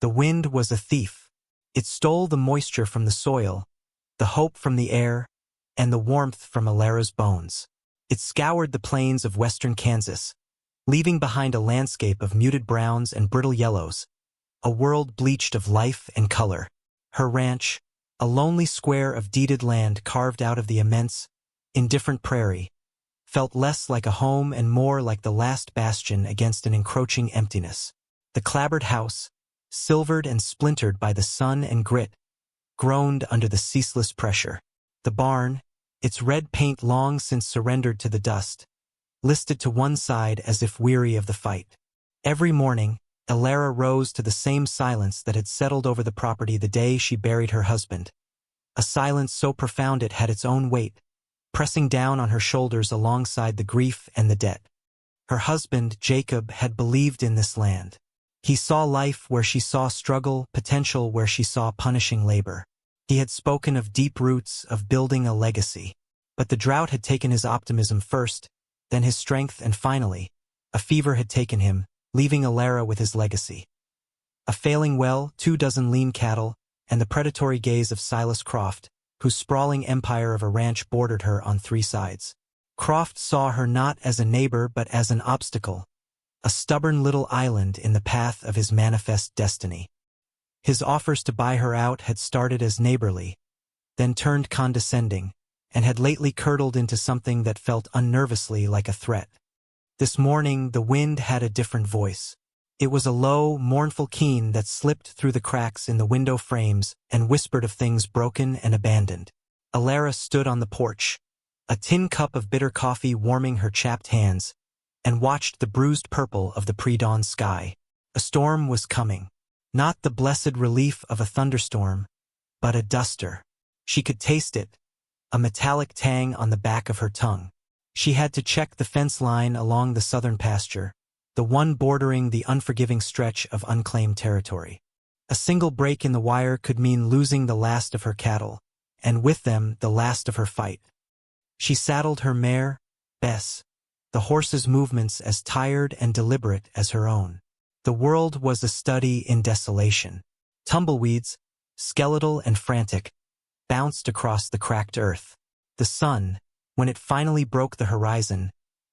The wind was a thief. It stole the moisture from the soil, the hope from the air, and the warmth from Alara's bones. It scoured the plains of western Kansas, leaving behind a landscape of muted browns and brittle yellows, a world bleached of life and color. Her ranch, a lonely square of deeded land carved out of the immense, indifferent prairie, felt less like a home and more like the last bastion against an encroaching emptiness. The clapboard house, silvered and splintered by the sun and grit, groaned under the ceaseless pressure. The barn, its red paint long since surrendered to the dust, listed to one side as if weary of the fight. Every morning, Alara rose to the same silence that had settled over the property the day she buried her husband. A silence so profound it had its own weight, pressing down on her shoulders alongside the grief and the debt. Her husband, Jacob, had believed in this land. He saw life where she saw struggle, potential where she saw punishing labor. He had spoken of deep roots, of building a legacy. But the drought had taken his optimism first, then his strength, and finally, a fever had taken him, leaving Alara with his legacy. A failing well, 24 lean cattle, and the predatory gaze of Silas Croft, whose sprawling empire of a ranch bordered her on 3 sides. Croft saw her not as a neighbor but as an obstacle, a stubborn little island in the path of his manifest destiny. His offers to buy her out had started as neighborly, then turned condescending, and had lately curdled into something that felt unnervously like a threat. This morning the wind had a different voice. It was a low, mournful keen that slipped through the cracks in the window frames and whispered of things broken and abandoned. Alara stood on the porch, a tin cup of bitter coffee warming her chapped hands, and watched the bruised purple of the pre-dawn sky. A storm was coming. Not the blessed relief of a thunderstorm, but a duster. She could taste it, a metallic tang on the back of her tongue. She had to check the fence line along the southern pasture, the one bordering the unforgiving stretch of unclaimed territory. A single break in the wire could mean losing the last of her cattle, and with them the last of her fight. She saddled her mare, Bess, the horse's movements as tired and deliberate as her own. The world was a study in desolation. Tumbleweeds, skeletal and frantic, bounced across the cracked earth. The sun, when it finally broke the horizon,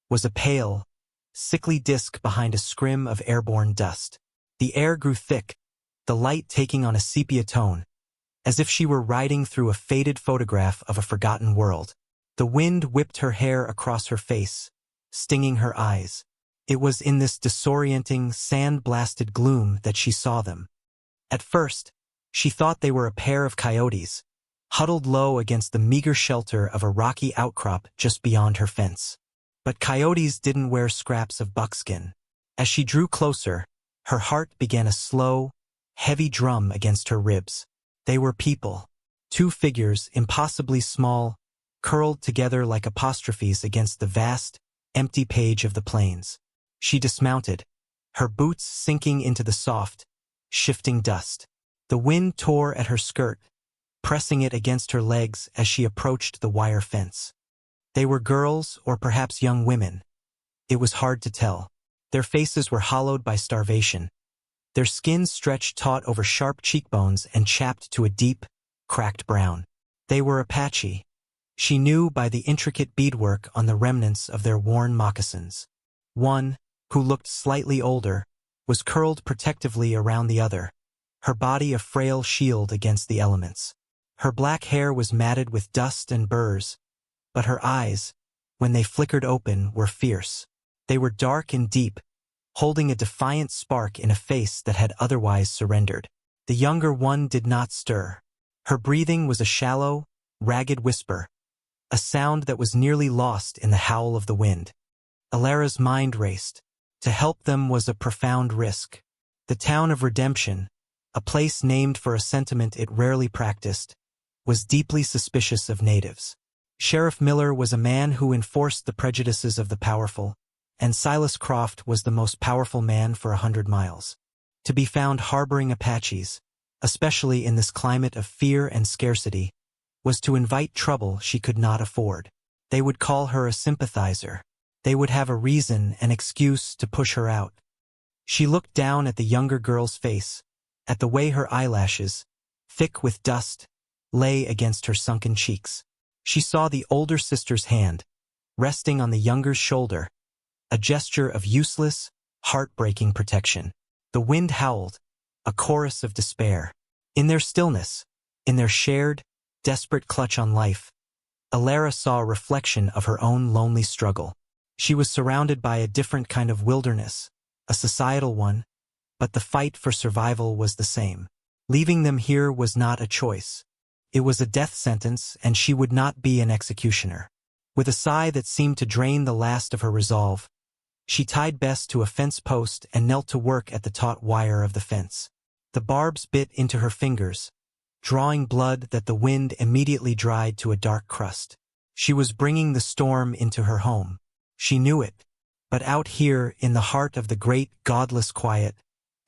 was a pale, sickly disk behind a scrim of airborne dust. The air grew thick, the light taking on a sepia tone, as if she were riding through a faded photograph of a forgotten world. The wind whipped her hair across her face, stinging her eyes. It was in this disorienting, sand-blasted gloom that she saw them. At first, she thought they were a pair of coyotes, huddled low against the meager shelter of a rocky outcrop just beyond her fence. But coyotes didn't wear scraps of buckskin. As she drew closer, her heart began a slow, heavy drum against her ribs. They were people. 2 figures, impossibly small, curled together like apostrophes against the vast, empty page of the plains. She dismounted, her boots sinking into the soft, shifting dust. The wind tore at her skirt, pressing it against her legs as she approached the wire fence. They were girls or perhaps young women. It was hard to tell. Their faces were hollowed by starvation. Their skins stretched taut over sharp cheekbones and chapped to a deep, cracked brown. They were Apache. She knew by the intricate beadwork on the remnants of their worn moccasins. One, who looked slightly older, was curled protectively around the other, her body a frail shield against the elements. Her black hair was matted with dust and burrs, but her eyes, when they flickered open, were fierce. They were dark and deep, holding a defiant spark in a face that had otherwise surrendered. The younger one did not stir. Her breathing was a shallow, ragged whisper, a sound that was nearly lost in the howl of the wind. Alara's mind raced. To help them was a profound risk. The town of Redemption, a place named for a sentiment it rarely practiced, was deeply suspicious of natives. Sheriff Miller was a man who enforced the prejudices of the powerful, and Silas Croft was the most powerful man for 100 miles. To be found harboring Apaches, especially in this climate of fear and scarcity, was to invite trouble she could not afford. They would call her a sympathizer. They would have a reason, an excuse to push her out. She looked down at the younger girl's face, at the way her eyelashes, thick with dust, lay against her sunken cheeks. She saw the older sister's hand, resting on the younger's shoulder, a gesture of useless, heartbreaking protection. The wind howled, a chorus of despair. In their stillness, in their shared, desperate clutch on life, Alara saw a reflection of her own lonely struggle. She was surrounded by a different kind of wilderness, a societal one, but the fight for survival was the same. Leaving them here was not a choice. It was a death sentence, and she would not be an executioner. With a sigh that seemed to drain the last of her resolve, she tied Bess to a fence post and knelt to work at the taut wire of the fence. The barbs bit into her fingers, drawing blood that the wind immediately dried to a dark crust. She was bringing the storm into her home. She knew it, but out here in the heart of the great, godless quiet,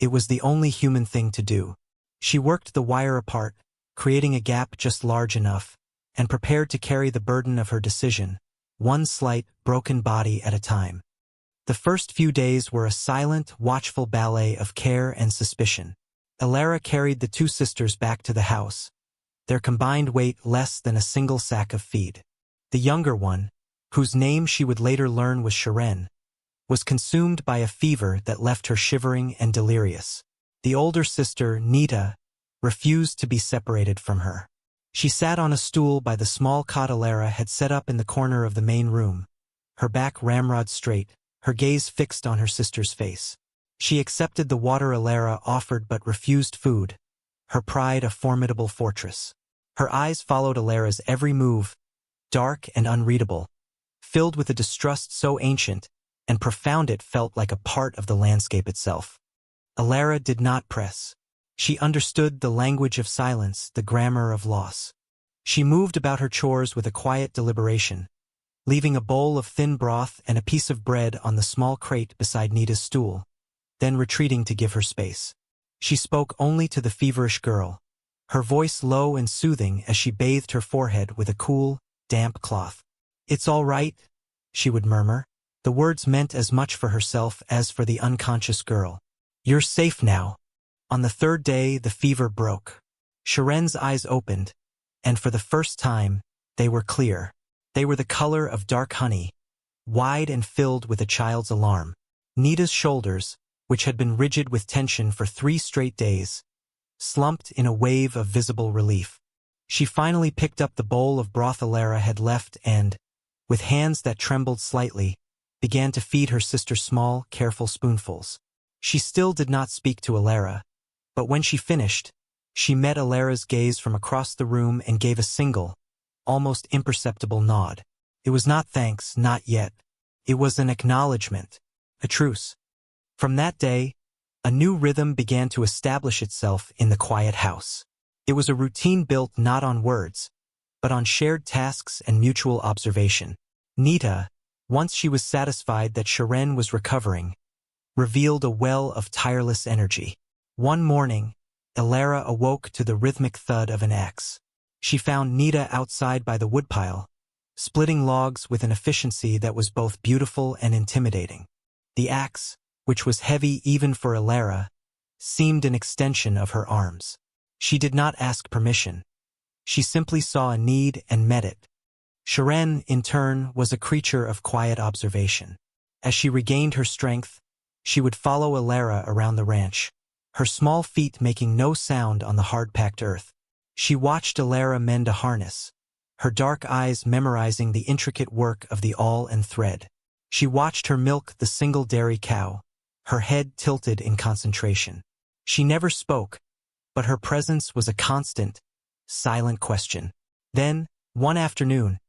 it was the only human thing to do. She worked the wire apart, creating a gap just large enough, and prepared to carry the burden of her decision, one slight, broken body at a time. The first few days were a silent, watchful ballet of care and suspicion. Alara carried the two sisters back to the house, their combined weight less than a single sack of feed. The younger one, whose name she would later learn was Sharon, was consumed by a fever that left her shivering and delirious. The older sister, Nita, refused to be separated from her. She sat on a stool by the small cot Alara had set up in the corner of the main room, her back ramrod straight, her gaze fixed on her sister's face. She accepted the water Alara offered but refused food, her pride a formidable fortress. Her eyes followed Alara's every move, dark and unreadable, filled with a distrust so ancient and profound it felt like a part of the landscape itself. Alara did not press. She understood the language of silence, the grammar of loss. She moved about her chores with a quiet deliberation, leaving a bowl of thin broth and a piece of bread on the small crate beside Nita's stool, then retreating to give her space. She spoke only to the feverish girl, her voice low and soothing as she bathed her forehead with a cool, damp cloth. "It's all right," she would murmur. The words meant as much for herself as for the unconscious girl. "You're safe now." On the third day, the fever broke. Sharen's eyes opened, and for the first time, they were clear. They were the color of dark honey, wide and filled with a child's alarm. Nita's shoulders, which had been rigid with tension for 3 straight days, slumped in a wave of visible relief. She finally picked up the bowl of broth Alara had left and, with hands that trembled slightly, began to feed her sister small, careful spoonfuls. She still did not speak to Alara, but when she finished, she met Alara's gaze from across the room and gave a single, almost imperceptible nod. It was not thanks, not yet. It was an acknowledgement, a truce. From that day, a new rhythm began to establish itself in the quiet house. It was a routine built not on words, but on shared tasks and mutual observation. Nita, once she was satisfied that Sharon was recovering, revealed a well of tireless energy. One morning, Alara awoke to the rhythmic thud of an axe. She found Nita outside by the woodpile, splitting logs with an efficiency that was both beautiful and intimidating. The axe, which was heavy even for Alara, seemed an extension of her arms. She did not ask permission. She simply saw a need and met it. Sharon, in turn, was a creature of quiet observation. As she regained her strength, she would follow Alara around the ranch, her small feet making no sound on the hard-packed earth. She watched Alara mend a harness, her dark eyes memorizing the intricate work of the awl and thread. She watched her milk the single dairy cow, her head tilted in concentration. She never spoke, but her presence was a constant, silent question. Then, one afternoon,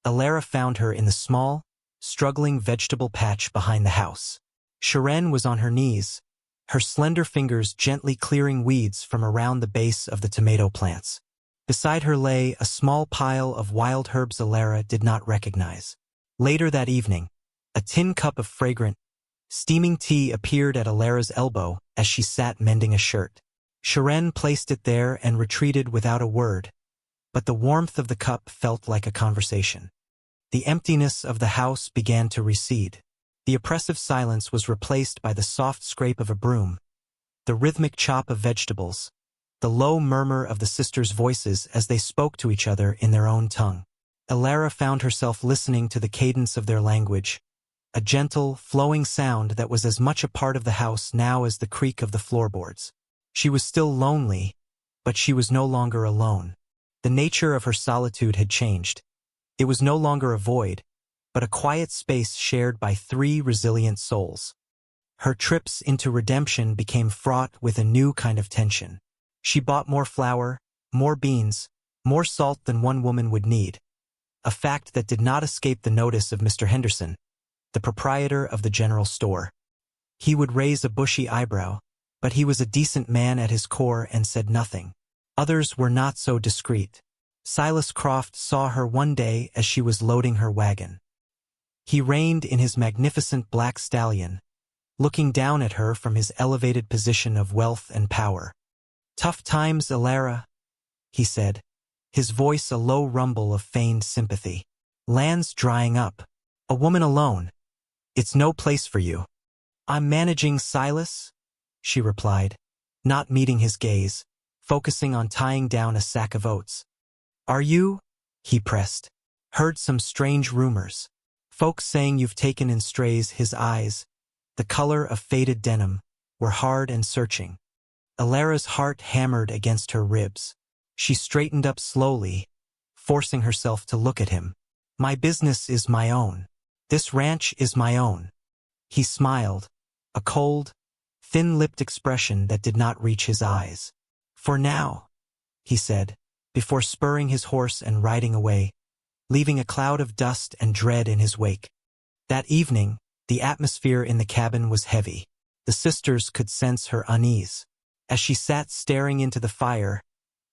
Alara found her in the small, struggling vegetable patch behind the house. Sharon was on her knees, her slender fingers gently clearing weeds from around the base of the tomato plants. Beside her lay a small pile of wild herbs Alara did not recognize. Later that evening, a tin cup of fragrant, steaming tea appeared at Alara's elbow as she sat mending a shirt. Sharon placed it there and retreated without a word, but the warmth of the cup felt like a conversation. The emptiness of the house began to recede. The oppressive silence was replaced by the soft scrape of a broom, the rhythmic chop of vegetables, the low murmur of the sisters' voices as they spoke to each other in their own tongue. Elara found herself listening to the cadence of their language, a gentle, flowing sound that was as much a part of the house now as the creak of the floorboards. She was still lonely, but she was no longer alone. The nature of her solitude had changed. It was no longer a void, but a quiet space shared by three resilient souls. Her trips into redemption became fraught with a new kind of tension. She bought more flour, more beans, more salt than one woman would need, a fact that did not escape the notice of Mr. Henderson, the proprietor of the general store. He would raise a bushy eyebrow, but he was a decent man at his core and said nothing. Others were not so discreet. Silas Croft saw her one day as she was loading her wagon. He reined in his magnificent black stallion, looking down at her from his elevated position of wealth and power. "Tough times, Elara," he said, his voice a low rumble of feigned sympathy. "Land's drying up. A woman alone. It's no place for you." "I'm managing, Silas," she replied, not meeting his gaze, focusing on tying down a sack of oats. "Are you?" he pressed. "Heard some strange rumors. Folks saying you've taken in strays." His eyes, the color of faded denim, were hard and searching. Elara's heart hammered against her ribs. She straightened up slowly, forcing herself to look at him. "My business is my own. This ranch is my own." He smiled, a cold, thin-lipped expression that did not reach his eyes. "For now," he said, before spurring his horse and riding away, leaving a cloud of dust and dread in his wake. That evening, the atmosphere in the cabin was heavy. The sisters could sense her unease. As she sat staring into the fire,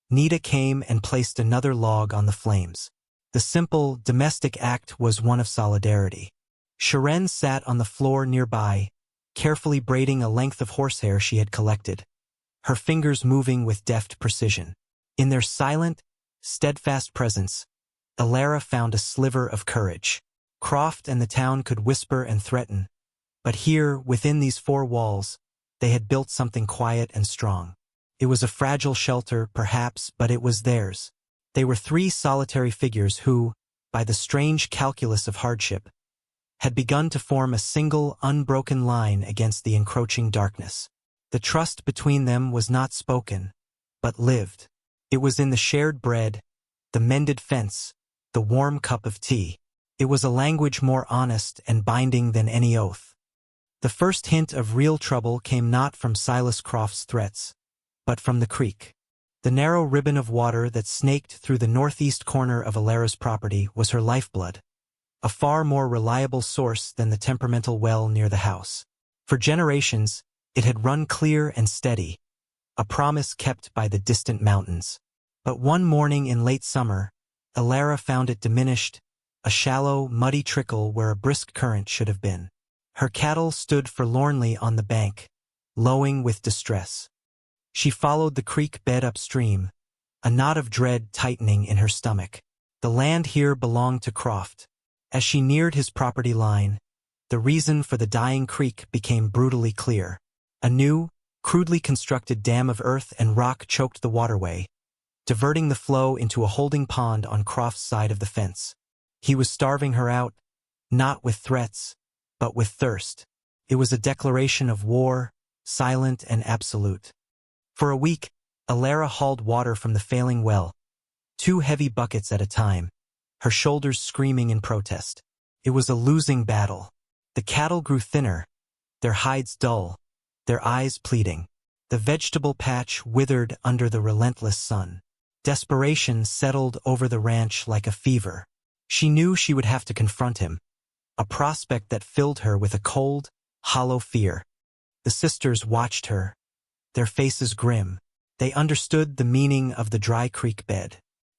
Nita came and placed another log on the flames. The simple, domestic act was one of solidarity. Sharon sat on the floor nearby, carefully braiding a length of horsehair she had collected, her fingers moving with deft precision. In their silent, steadfast presence, Elara found a sliver of courage. Croft and the town could whisper and threaten, but here, within these four walls, they had built something quiet and strong. It was a fragile shelter, perhaps, but it was theirs. They were three solitary figures who, by the strange calculus of hardship, had begun to form a single, unbroken line against the encroaching darkness. The trust between them was not spoken, but lived. It was in the shared bread, the mended fence, the warm cup of tea. It was a language more honest and binding than any oath. The first hint of real trouble came not from Silas Croft's threats, but from the creek. The narrow ribbon of water that snaked through the northeast corner of Elara's property was her lifeblood, a far more reliable source than the temperamental well near the house. For generations, it had run clear and steady, a promise kept by the distant mountains. But one morning in late summer, Elara found it diminished, a shallow, muddy trickle where a brisk current should have been. Her cattle stood forlornly on the bank, lowing with distress. She followed the creek bed upstream, a knot of dread tightening in her stomach. The land here belonged to Croft. As she neared his property line, the reason for the dying creek became brutally clear. A new, crudely constructed dam of earth and rock choked the waterway, diverting the flow into a holding pond on Croft's side of the fence. He was starving her out, not with threats, but with thirst. It was a declaration of war, silent and absolute. For a week, Elara hauled water from the failing well, 2 heavy buckets at a time, her shoulders screaming in protest. It was a losing battle. The cattle grew thinner, their hides dull, their eyes pleading. The vegetable patch withered under the relentless sun. Desperation settled over the ranch like a fever. She knew she would have to confront him, a prospect that filled her with a cold, hollow fear. The sisters watched her, their faces grim. They understood the meaning of the dry creek bed.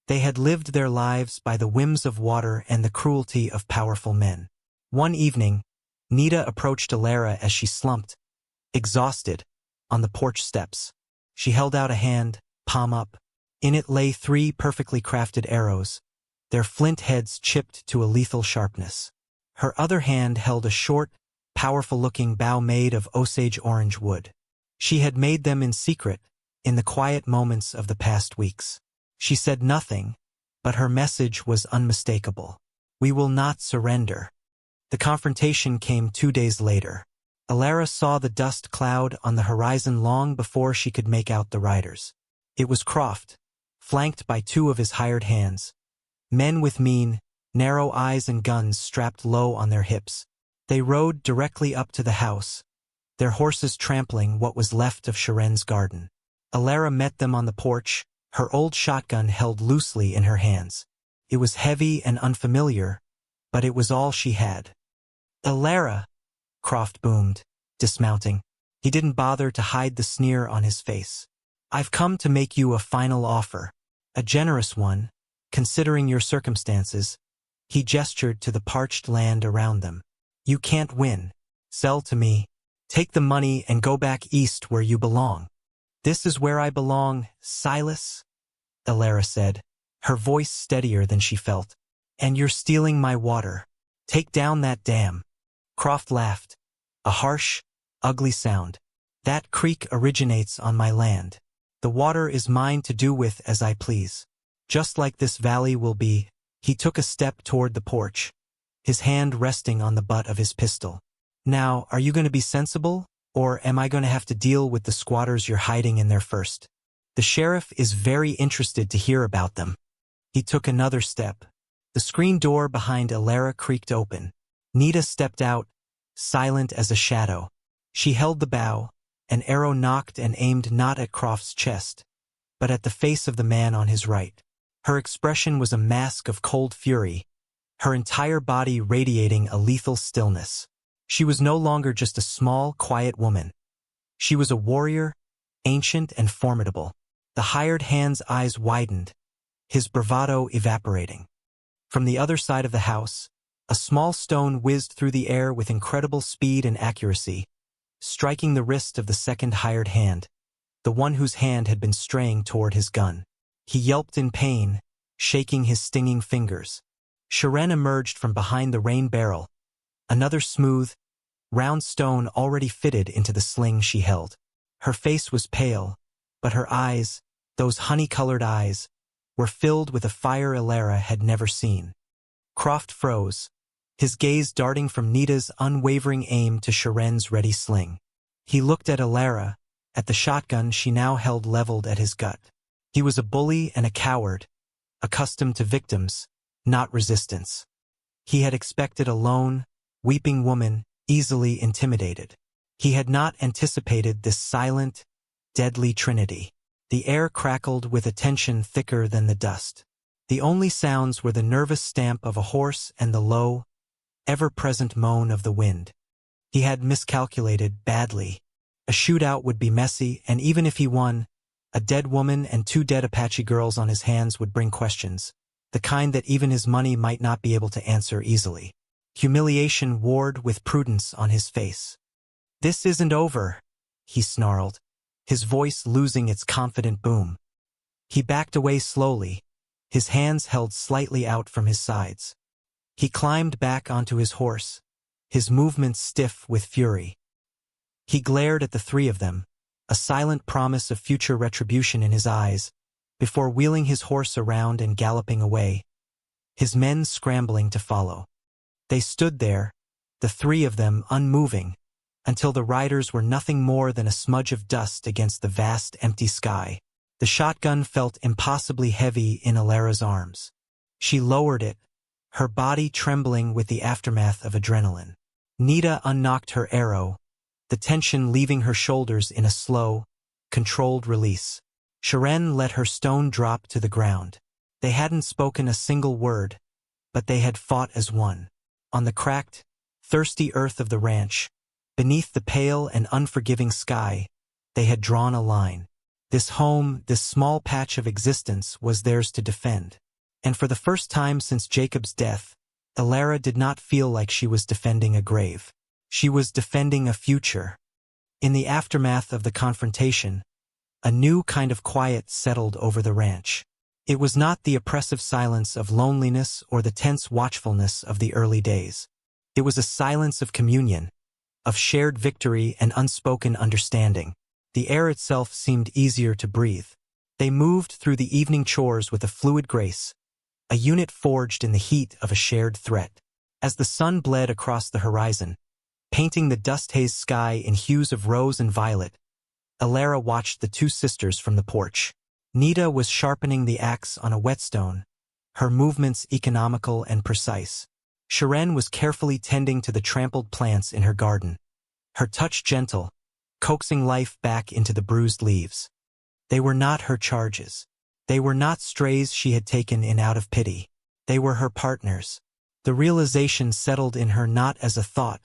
They had lived their lives by the whims of water and the cruelty of powerful men. One evening, Nita approached Elara as she slumped, exhausted, on the porch steps. She held out a hand, palm up. In it lay 3 perfectly crafted arrows, their flint heads chipped to a lethal sharpness. Her other hand held a short, powerful-looking bow made of Osage orange wood. She had made them in secret, in the quiet moments of the past weeks. She said nothing, but her message was unmistakable. We will not surrender. The confrontation came 2 days later. Alara saw the dust cloud on the horizon long before she could make out the riders. It was Croft, flanked by 2 of his hired hands. Men with mean, narrow eyes and guns strapped low on their hips. They rode directly up to the house, their horses trampling what was left of Sharen's garden. Alara met them on the porch, her old shotgun held loosely in her hands. It was heavy and unfamiliar, but it was all she had. "Alara," Croft boomed, dismounting. He didn't bother to hide the sneer on his face. "I've come to make you a final offer. A generous one, considering your circumstances." He gestured to the parched land around them. "You can't win. Sell to me. Take the money and go back east where you belong." "This is where I belong, Silas," Alara said, her voice steadier than she felt. "And you're stealing my water. Take down that dam." Croft laughed, a harsh, ugly sound. "That creek originates on my land. The water is mine to do with as I please. Just like this valley will be." He took a step toward the porch, his hand resting on the butt of his pistol. "Now, are you going to be sensible, or am I going to have to deal with the squatters you're hiding in there first? The sheriff is very interested to hear about them." He took another step. The screen door behind Alara creaked open. Nita stepped out, silent as a shadow. She held the bow, an arrow knocked and aimed not at Croft's chest, but at the face of the man on his right. Her expression was a mask of cold fury, her entire body radiating a lethal stillness. She was no longer just a small, quiet woman. She was a warrior, ancient and formidable. The hired hand's eyes widened, his bravado evaporating. From the other side of the house, a small stone whizzed through the air with incredible speed and accuracy, striking the wrist of the second hired hand, the one whose hand had been straying toward his gun. He yelped in pain, shaking his stinging fingers. Sharen emerged from behind the rain barrel, another smooth, round stone already fitted into the sling she held. Her face was pale, but her eyes, those honey-colored eyes, were filled with a fire Alara had never seen. Croft froze, his gaze darting from Nita's unwavering aim to Sharen's ready sling. He looked at Alara, at the shotgun she now held leveled at his gut. He was a bully and a coward, accustomed to victims, not resistance. He had expected a lone, weeping woman, easily intimidated. He had not anticipated this silent, deadly trinity. The air crackled with a tension thicker than the dust. The only sounds were the nervous stamp of a horse and the low, ever-present moan of the wind. He had miscalculated badly. A shootout would be messy, and even if he won, a dead woman and 2 dead Apache girls on his hands would bring questions, the kind that even his money might not be able to answer easily. Humiliation warred with prudence on his face. "This isn't over," he snarled, his voice losing its confident boom. He backed away slowly, his hands held slightly out from his sides. He climbed back onto his horse, his movements stiff with fury. He glared at the 3 of them, a silent promise of future retribution in his eyes, before wheeling his horse around and galloping away, his men scrambling to follow. They stood there, the 3 of them unmoving, until the riders were nothing more than a smudge of dust against the vast empty sky. The shotgun felt impossibly heavy in Alara's arms. She lowered it, her body trembling with the aftermath of adrenaline. Nita unknocked her arrow, the tension leaving her shoulders in a slow, controlled release. Sharen let her stone drop to the ground. They hadn't spoken a single word, but they had fought as one. On the cracked, thirsty earth of the ranch, beneath the pale and unforgiving sky, they had drawn a line. This home, this small patch of existence, was theirs to defend. And for the first time since Jacob's death, Alara did not feel like she was defending a grave. She was defending a future. In the aftermath of the confrontation, a new kind of quiet settled over the ranch. It was not the oppressive silence of loneliness or the tense watchfulness of the early days. It was a silence of communion, of shared victory and unspoken understanding. The air itself seemed easier to breathe. They moved through the evening chores with a fluid grace, a unit forged in the heat of a shared threat. As the sun bled across the horizon, painting the dust-hazed sky in hues of rose and violet, Alara watched the two sisters from the porch. Nita was sharpening the axe on a whetstone, her movements economical and precise. Sharon was carefully tending to the trampled plants in her garden, her touch gentle, coaxing life back into the bruised leaves. They were not her charges. They were not strays she had taken in out of pity. They were her partners. The realization settled in her not as a thought,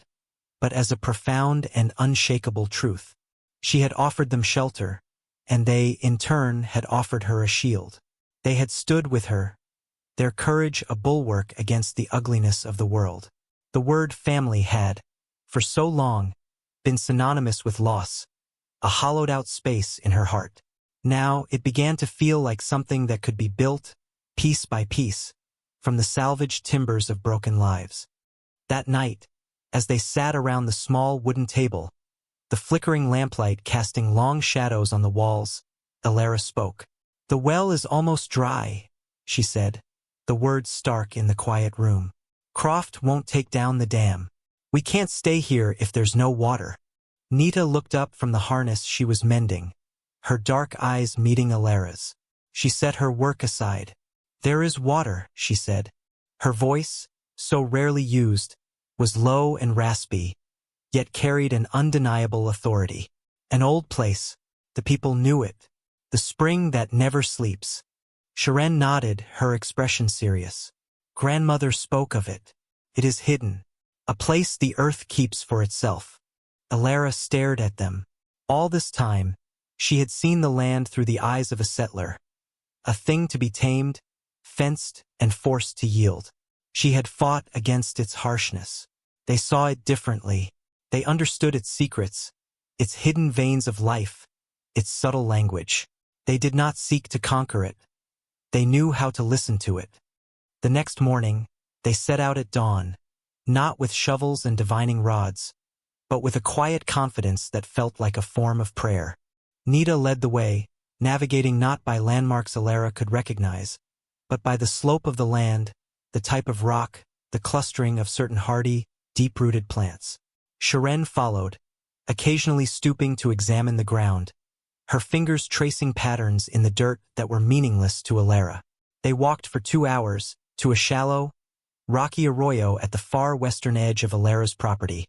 but as a profound and unshakable truth. She had offered them shelter, and they, in turn, had offered her a shield. They had stood with her, their courage a bulwark against the ugliness of the world. The word family had, for so long, been synonymous with loss, a hollowed-out space in her heart. Now it began to feel like something that could be built, piece by piece, from the salvaged timbers of broken lives. That night, as they sat around the small wooden table, the flickering lamplight casting long shadows on the walls, Alara spoke. "The well is almost dry," she said, the words stark in the quiet room. "Croft won't take down the dam. We can't stay here if there's no water." Nita looked up from the harness she was mending, her dark eyes meeting Alara's. She set her work aside. "There is water," she said. Her voice, so rarely used, was low and raspy, yet carried an undeniable authority. An old place, the people knew it, the spring that never sleeps. Sharon nodded, her expression serious. "Grandmother spoke of it. It is hidden, a place the earth keeps for itself." Alara stared at them. All this time, she had seen the land through the eyes of a settler, a thing to be tamed, fenced, and forced to yield. She had fought against its harshness. They saw it differently. They understood its secrets, its hidden veins of life, its subtle language. They did not seek to conquer it. They knew how to listen to it. The next morning, they set out at dawn, not with shovels and divining rods, but with a quiet confidence that felt like a form of prayer. Nita led the way, navigating not by landmarks Alara could recognize, but by the slope of the land, the type of rock, the clustering of certain hardy, deep-rooted plants. Sharon followed, occasionally stooping to examine the ground, her fingers tracing patterns in the dirt that were meaningless to Alara. They walked for 2 hours, to a shallow, rocky arroyo at the far western edge of Alara's property,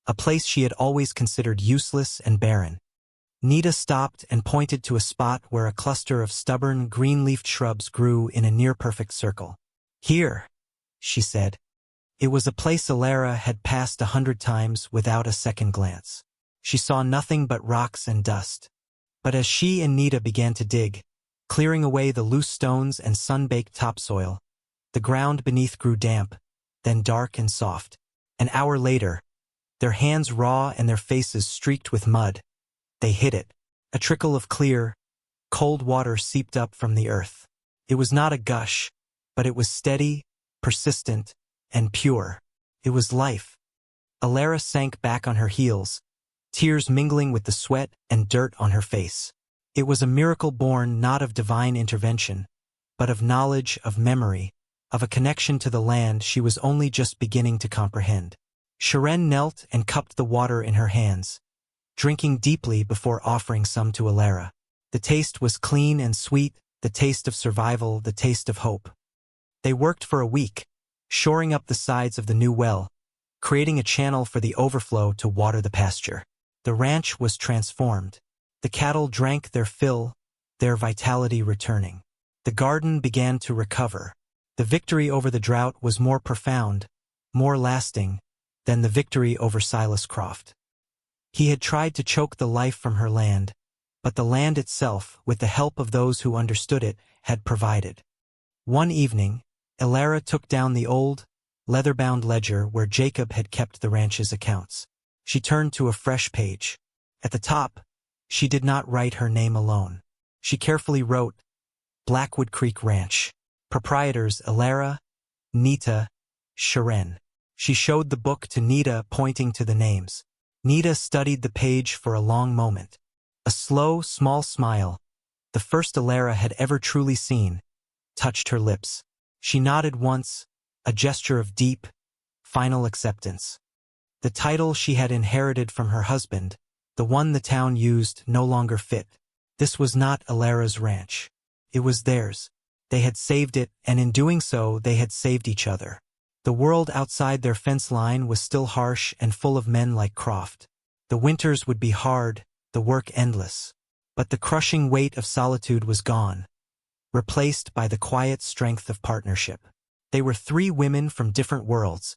a place she had always considered useless and barren. Nita stopped and pointed to a spot where a cluster of stubborn, green-leafed shrubs grew in a near-perfect circle. "Here," she said. It was a place Alara had passed 100 times without a second glance. She saw nothing but rocks and dust. But as she and Nita began to dig, clearing away the loose stones and sun-baked topsoil, the ground beneath grew damp, then dark and soft. An hour later, their hands raw and their faces streaked with mud, they hit it. A trickle of clear, cold water seeped up from the earth. It was not a gush, but it was steady, persistent, and pure. It was life. Alara sank back on her heels, tears mingling with the sweat and dirt on her face. It was a miracle born not of divine intervention, but of knowledge, of memory, of a connection to the land she was only just beginning to comprehend. Sharon knelt and cupped the water in her hands, drinking deeply before offering some to Alara. The taste was clean and sweet, the taste of survival, the taste of hope. They worked for a week, shoring up the sides of the new well, creating a channel for the overflow to water the pasture. The ranch was transformed. The cattle drank their fill, their vitality returning. The garden began to recover. The victory over the drought was more profound, more lasting, than the victory over Silas Croft. He had tried to choke the life from her land, but the land itself, with the help of those who understood it, had provided. One evening, Alara took down the old, leather-bound ledger where Jacob had kept the ranch's accounts. She turned to a fresh page. At the top, she did not write her name alone. She carefully wrote, Blackwood Creek Ranch. Proprietors Alara, Nita, Sharon. She showed the book to Nita, pointing to the names. Nita studied the page for a long moment. A slow, small smile, the first Alara had ever truly seen, touched her lips. She nodded once, a gesture of deep, final acceptance. The title she had inherited from her husband, the one the town used, no longer fit. This was not Alara's ranch. It was theirs. They had saved it, and in doing so, they had saved each other. The world outside their fence line was still harsh and full of men like Croft. The winters would be hard, the work endless. But the crushing weight of solitude was gone, replaced by the quiet strength of partnership. They were three women from different worlds,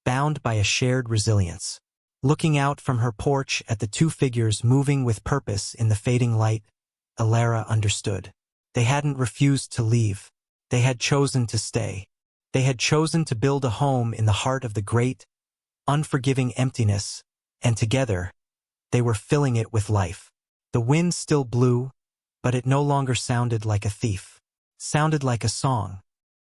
bound by a shared resilience. Looking out from her porch at the two figures moving with purpose in the fading light, Alara understood. They hadn't refused to leave. They had chosen to stay. They had chosen to build a home in the heart of the great, unforgiving emptiness, and together, they were filling it with life. The wind still blew, but it no longer sounded like a thief. Sounded like a song.